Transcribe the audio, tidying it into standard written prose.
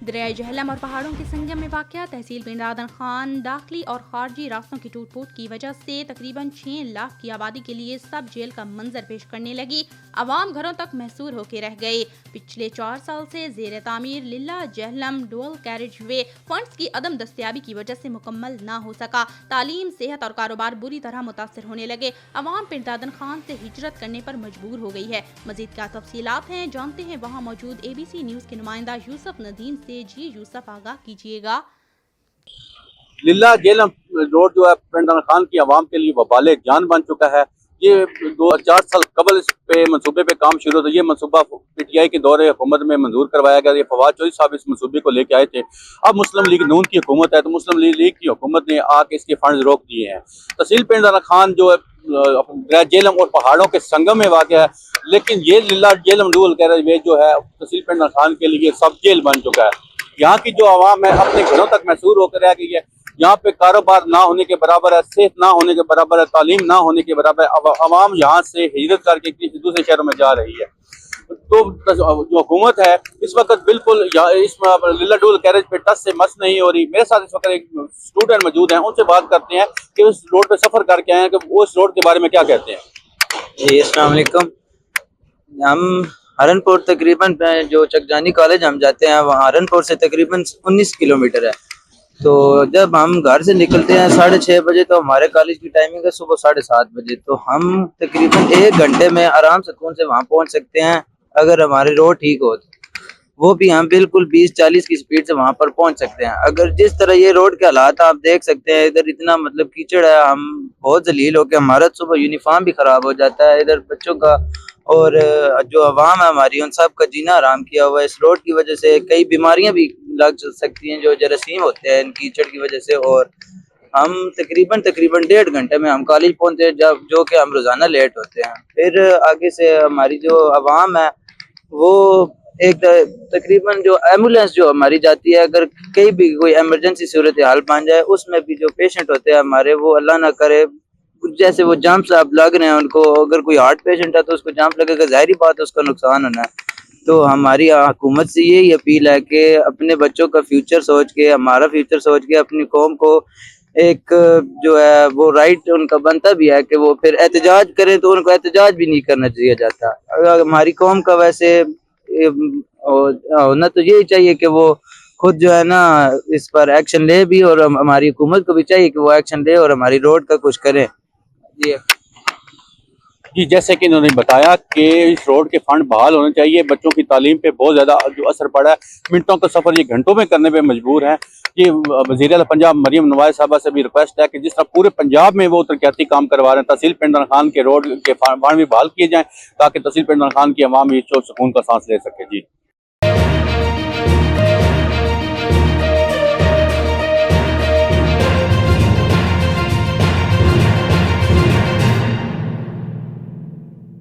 दरियाए जहलम और पहाड़ों के संगम में वाक़या तहसील पिंड आदन खान दाखिली और खारजी रास्तों की टूट फूट की वजह से तकरीबन 6 लाख की आबादी के लिए सब जेल का मंजर पेश करने लगी। आवाम घरों तक महसूर होकर रह गए। पिछले 4 साल से जेर तामीर Lilla Jhelum dual carriage way funds की अदम दस्तयाबी की वजह से मुकम्मल ना हो सका। तालीम, सेहत और कारोबार बुरी तरह मुतासर होने लगे। आवाम पिंड आदन खान से हिजरत करने पर मजबूर हो गई है। मजीद क्या तफसीलात हैं जानते हैं वहाँ मौजूद ABC न्यूज़ के नुमाइंदा यूसुफ नदीम से। जी यूसुफ, आगाह कीजिएगा। लिल्ला जेलम रोड जो है पिंड आदन खान की आवाम के लिए वबाले जान बन चुका है। ये 4 साल कबल इस पे मनसूबे पे काम शुरू था। ये मनसूबा PTI के दौरे हुकूमत में मंजूर करवाया गया। ये फवाद चौधरी साहब इस मनसूबे को लेके आए थे। अब मुस्लिम लीग नून की हुकूमत है तो मुस्लिम लीग की हुकूमत ने आके इसके फंड रोक दिए हैं। तहसील पिंड आदन खान जो है जेलम और पहाड़ों के संगम में वाक़ है, लेकिन ये लिल्ला जेलम डुअल कैरेज वे जो है तहसील पिंड आदन खान के लिए सब जेल बन चुका है। यहाँ की जो आवाम है अपने घरों तक महसूर होकर रह गई है। यहाँ पे कारोबार ना होने के बराबर है, सेहत ना होने के बराबर है, तालीम ना होने के बराबर है। आवाम यहाँ से हिजरत करके किसी दूसरे शहरों में जा रही है। तो जो हुकूमत है इस वक्त बिल्कुल इस लिल्ला डुअल कैरेज पे टच से मस नहीं हो रही। मेरे साथ इस वक्त एक स्टूडेंट मौजूद हैं, उनसे बात करते हैं कि उस रोड पे सफर करके आए हैं कि वो इस रोड के बारे में क्या कहते हैं। जी अस्सलाम वालेकुम। हम हरनपुर तकरीबन जो चकजानी कॉलेज हम जाते हैं वहाँ हरनपुर से तकरीबन 19 किलोमीटर है। तो जब हम घर से निकलते हैं 6:30 बजे तो हमारे कॉलेज की टाइमिंग है सुबह 7:30 बजे। तो हम तकरीबन 1 घंटे में आराम सुकून से वहाँ पहुँच सकते हैं अगर हमारी रोड ठीक हो। वो भी हम बिल्कुल 20-40 की स्पीड से वहाँ पर पहुँच सकते हैं। अगर जिस तरह ये रोड के हालात आप देख सकते हैं, इधर इतना मतलब कीचड़ है, हम बहुत जलील हो के हमारा सुबह यूनिफॉर्म भी ख़राब हो जाता है। इधर बच्चों का और जो आवाम है हमारी उन सब का जीना आराम किया हुआ है। इस रोड की वजह से कई बीमारियां भी लग सकती हैं जो जरासीम होते हैं इन कीचड़ की वजह से। और हम तकरीबन 1.5 घंटे में हम कॉलेज पहुंचते हैं जब जो कि हम रोज़ाना लेट होते हैं। फिर आगे से हमारी जो आवाम है वो एक तकरीबन जो एम्बुलेंस जो हमारी जाती है, अगर कहीं भी कोई इमरजेंसी सूरत हाल बन जाए उसमें भी जो पेशेंट होते हैं हमारे, वो अल्लाह ना करे जैसे वो जंप्स आप लग रहे हैं उनको, अगर कोई हार्ट पेशेंट है तो उसको जंप लगेगा, जाहिर बात है उसका नुकसान होना है। तो हमारी हुकूमत से यही अपील है कि अपने बच्चों का फ्यूचर सोच के, हमारा फ्यूचर सोच के अपनी कौम को एक जो है वो राइट उनका बनता भी है कि वो फिर एहतजाज करें, तो उनको एहतजाज भी नहीं करना चाहिए जाता। अगर हमारी कौम का वैसे होना तो यही चाहिए कि वो खुद जो है ना इस पर एक्शन ले भी, और हमारी हुकूमत को भी चाहिए कि वो एक्शन ले और हमारी रोड का कुछ करें। जी, जैसे कि इन्होंने बताया कि इस रोड के फंड बहाल होने चाहिए। बच्चों की तालीम पे बहुत ज़्यादा जो असर पड़ा है, मिनटों का सफ़र ये घंटों में करने पे मजबूर हैं। ये वज़ीर आला पंजाब मरियम नवाज़ साहबा से भी रिक्वेस्ट है कि जिस तरह पूरे पंजाब में वो तरक्याती काम करवा रहे हैं, तहसील पिंड आदन खान के रोड के फंड भी बहाल किए जाएँ ताकि तहसील पिंड आदन खान की आवाम ये सुकून का सांस ले सके। जी।